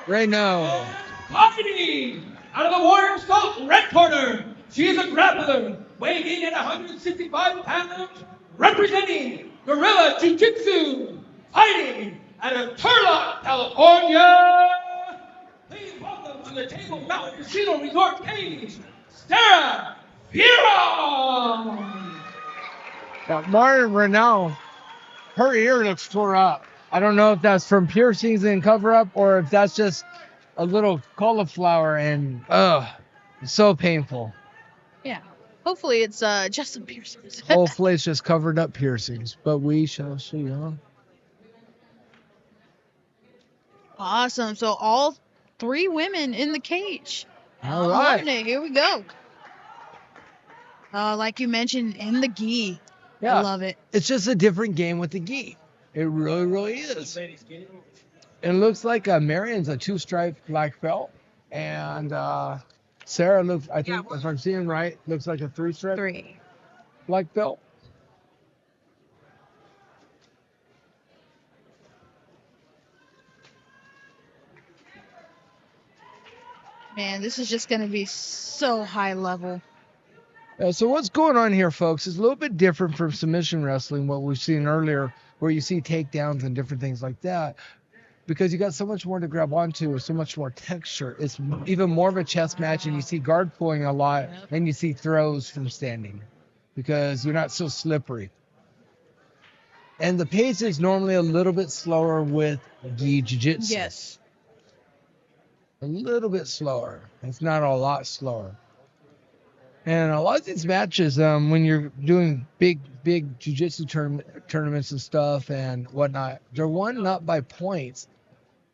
Reneau. Fighting out of the Warrior Scout red corner. She is a grappler, weighing in at 165 pounds, representing Gorilla Jiu-Jitsu, fighting out of Turlock, California. Please welcome to the Table Mountain Casino Resort Cage, Sara Fearon. Now, Marion Reneau, her ear looks tore up. I don't know if that's from piercings and cover up or if that's just a little cauliflower and it's so painful. Yeah. Hopefully it's just some piercings. Hopefully it's just covered up piercings, but we shall see, huh? Awesome. So all 3 women in the cage. All I'm right. loving it. Here we go. Like you mentioned, in the gi. Yeah. I love it. It's just a different game with the gi. It really, really is. It looks like Marion's a 2-stripe black belt, and Sara looks, I think, if I'm seeing right, looks like a 3-stripe 3. black belt. Man, this is just going to be so high level. So what's going on here, folks, is a little bit different from submission wrestling, what we've seen earlier, where you see takedowns and different things like that, because you got so much more to grab onto, so much more texture. It's even more of a chess match, and you see guard pulling a lot, and you see throws from standing, because you're not so slippery. And the pace is normally a little bit slower with gi jiu-jitsu. Yes. A little bit slower. It's not a lot slower. And a lot of these matches, when you're doing big jiu-jitsu tournaments and stuff and whatnot, they're won not by points.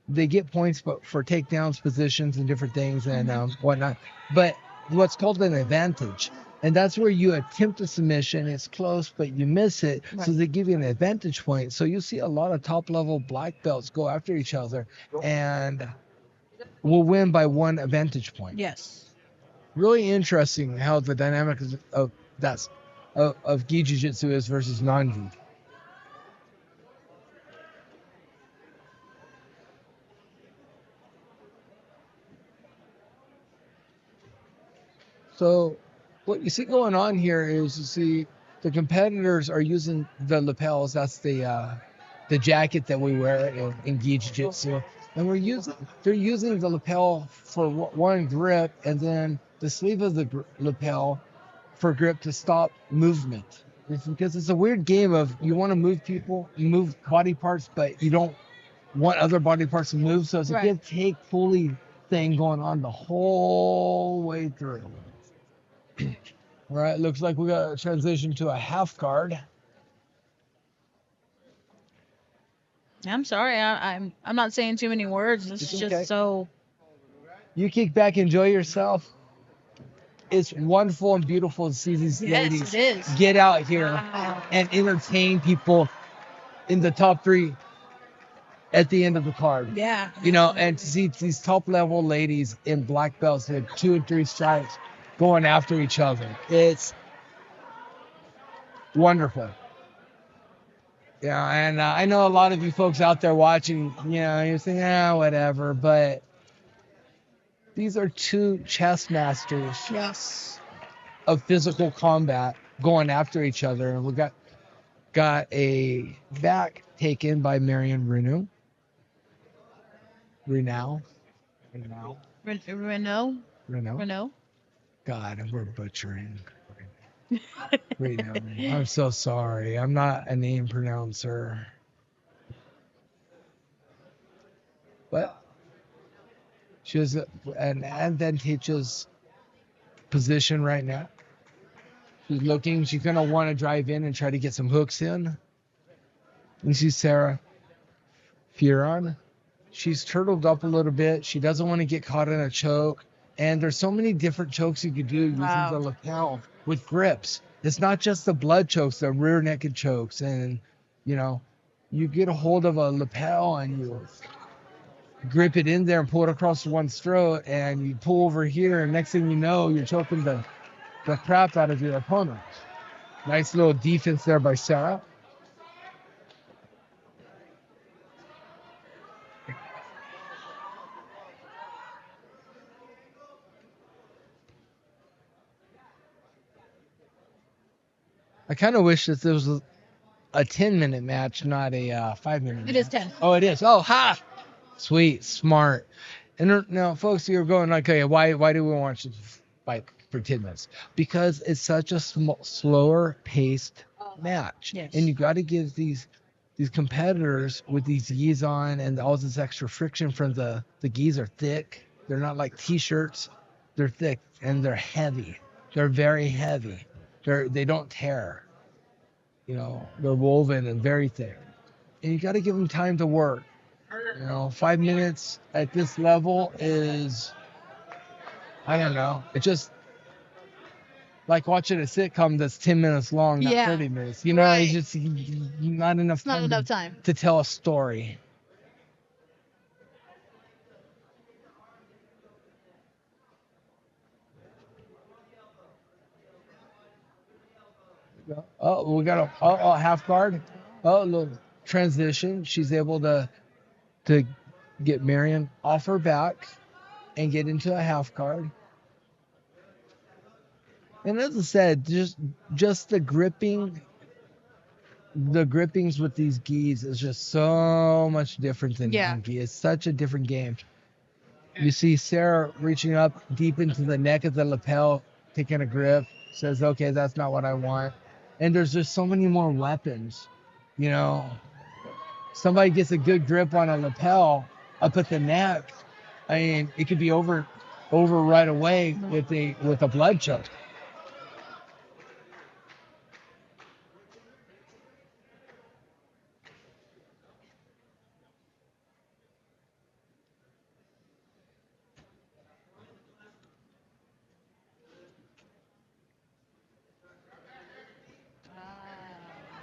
They get points for takedowns, positions, and different things and whatnot. But what's called an advantage. And that's where you attempt a submission. It's close, but you miss it. Right. So they give you an advantage point. So you see a lot of top-level black belts go after each other and will win by 1 advantage point. Yes. Really interesting how the dynamic of gi jiu-jitsu is versus non-gi. So what you see going on here is you see the competitors are using the lapels. That's the jacket that we wear in gi jiu-jitsu. And they're using the lapel for 1 grip, and then the sleeve of the lapel for grip to stop movement. It's because it's a weird game of you want to move people, you move body parts, but you don't want other body parts to move. So it's a give take pulley thing going on the whole way through. All right, looks like we got a transition to a half guard. I'm sorry, I'm not saying too many words. This is just so. You kick back, enjoy yourself. It's wonderful and beautiful to see these ladies get out here and entertain people in the top 3 at the end of the card. Yeah. You know, and to see these top level ladies in black belts with 2 and 3 stripes going after each other. It's wonderful. Yeah, and I know a lot of you folks out there watching, you know, you're saying, whatever, but these are 2 chess masters of physical combat going after each other. And we got a back taken by Marion Reneau. Reneau. God, we're butchering. Reneau. I'm so sorry. I'm not a name pronouncer. But she has an advantageous position right now. She's looking. She's going to want to drive in and try to get some hooks in. And she's Sara Fearon. She's turtled up a little bit. She doesn't want to get caught in a choke. And there's so many different chokes you could do using the lapel with grips. It's not just the blood chokes, the rear naked chokes. And, you know, you get a hold of a lapel and you grip it in there and pull it across one's throat, and you pull over here, and next thing you know, you're choking the crap out of your opponent. Nice little defense there by Sara. I kind of wish that there was a 10-minute match, not a 5-minute match. It is 10. Oh, it is. Oh, ha! Sweet, smart. And now, folks, you're going like, okay, why do we want to fight for 10 minutes? Because it's such a slower paced match. Yes. And you got to give these competitors with these gis on and all this extra friction from the gis are thick. They're not like t-shirts. They're thick and they're heavy. They're very heavy. They don't tear. You know, they're woven and very thick. And you got to give them time to work. You know, 5 minutes at this level is, I don't know. It's just like watching a sitcom that's 10 minutes long, not 30 minutes. You know, right. It's just not enough time to tell a story. Oh, we got a half guard. Oh, little transition. She's able to get Marion off her back and get into a half guard. And as I said, just the grippings with these gis is just so much different than gi. It's such a different game. You see Sara reaching up deep into the neck of the lapel, taking a grip, says, okay, that's not what I want. And there's just so many more weapons, you know. Somebody gets a good grip on a lapel up at the neck. I mean, it could be over right away with a blood choke.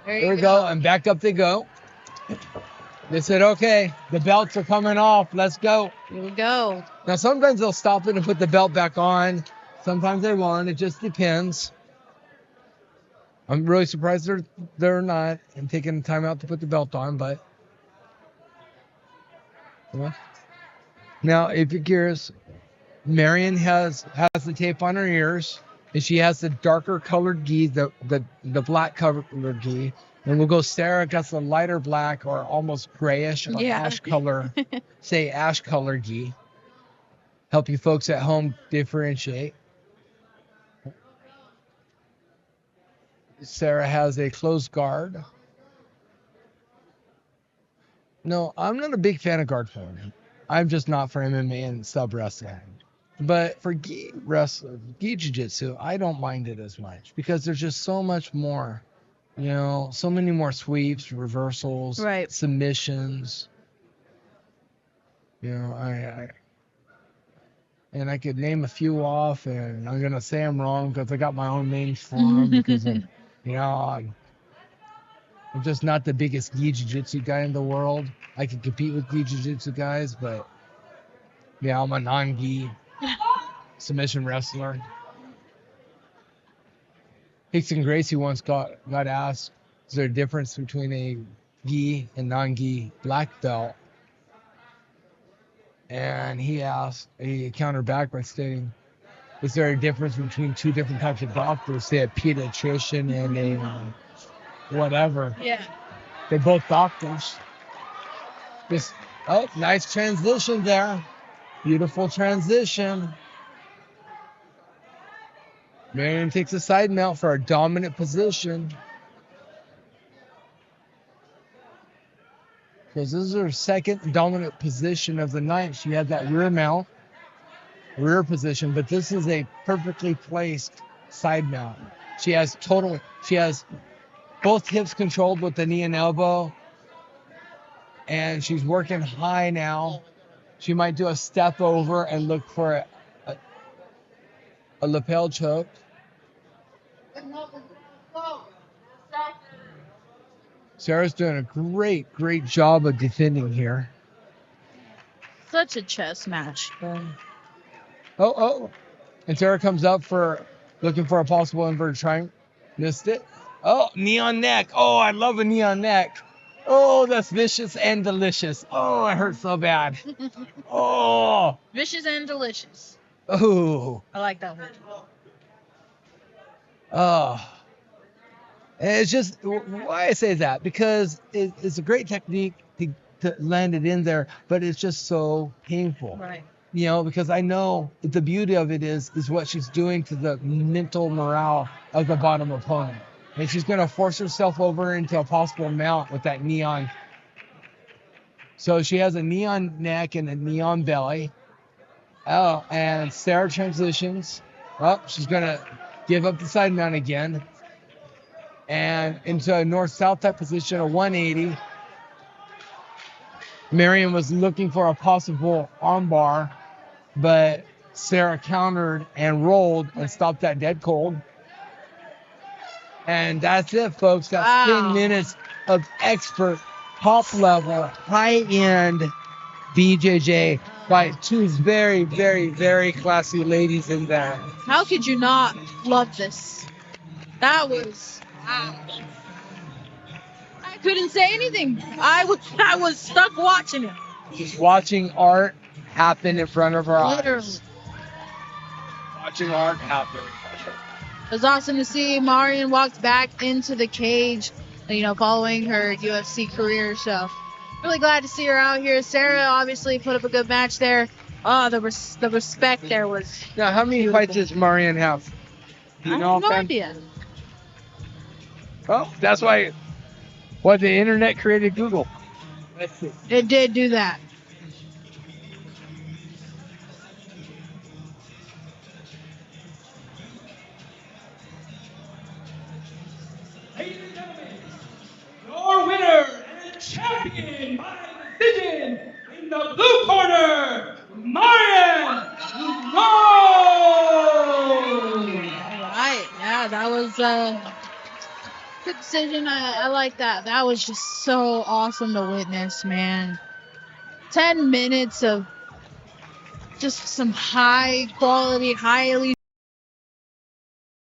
There we go, and back up they go. They said, okay, the belts are coming off. Let's go. Here we go. Now, sometimes they'll stop it and put the belt back on. Sometimes they won't. It just depends. I'm really surprised they're not and taking time out to put the belt on, but. Now, if you're curious, Marion has the tape on her ears, and she has the darker colored gi, the black colored gi. And we'll go, Sara got the lighter black or almost grayish or ash color, say ash color gi. Help you folks at home differentiate. Sara has a closed guard. No, I'm not a big fan of guard form. I'm just not for MMA and sub wrestling. But for gi jiu-jitsu, I don't mind it as much because there's just so much more. You know, so many more sweeps, reversals, submissions. You know, I could name a few off, and I'm gonna say I'm wrong because I got my own names for them because I'm just not the biggest gi jiu-jitsu guy in the world. I can compete with gi jiu-jitsu guys, but yeah, I'm a non-gi submission wrestler. Hickson Gracie once got asked, is there a difference between a gi and non-gi black belt? And he countered back by stating, is there a difference between two different types of doctors, say a pediatrician and a whatever? Yeah. They're both doctors. Nice transition there. Beautiful transition. Marion takes a side mount for a dominant position. Because this is her second dominant position of the night. She had that rear position, but this is a perfectly placed side mount. She has both hips controlled with the knee and elbow. And she's working high now. She might do a step over and look for a lapel choke. Sara's doing a great job of defending here. Such a chess match. Oh. And Sara comes up looking for a possible inverted triangle. Missed it. Oh, knee on neck. Oh, I love a knee on neck. Oh, that's vicious and delicious. Oh, it hurts so bad. Oh. Vicious and delicious. Oh. I like that one. Oh. And it's just why I say that, because it's a great technique to land it in there, but it's just so painful. Right. You know, because I know the beauty of it is what she's doing to the mental morale of the bottom opponent. And she's going to force herself over into a possible mount with that knee on. So she has a knee on neck and a knee on belly. Oh, and Sara transitions. Oh, she's going to give up the side mount again. And into a north-south type position, a 180. Marion was looking for a possible armbar, but Sara countered and rolled and stopped that dead cold. And that's it, folks. That's 10 minutes of expert, top-level, high-end BJJ by two very, very, very classy ladies in there. How could you not love this? That was wow. I couldn't say anything. I was stuck watching it. Just watching art happen in front of our Literally. eyes. Watching art happen. It was awesome to see Marion walked back into the cage, you know, following her UFC career. So really glad to see her out here. Sara obviously put up a good match there. Oh, the respect there was. Now, how many fights does Marion have? I have no idea. Well, that's why the internet created Google. Let's see. It did do that. Ladies and gentlemen, your winner and champion by decision in the blue corner, Marion Reneau! All right. Yeah, that was a good decision. I like that. That was just so awesome to witness, man. 10 minutes of just some high quality, highly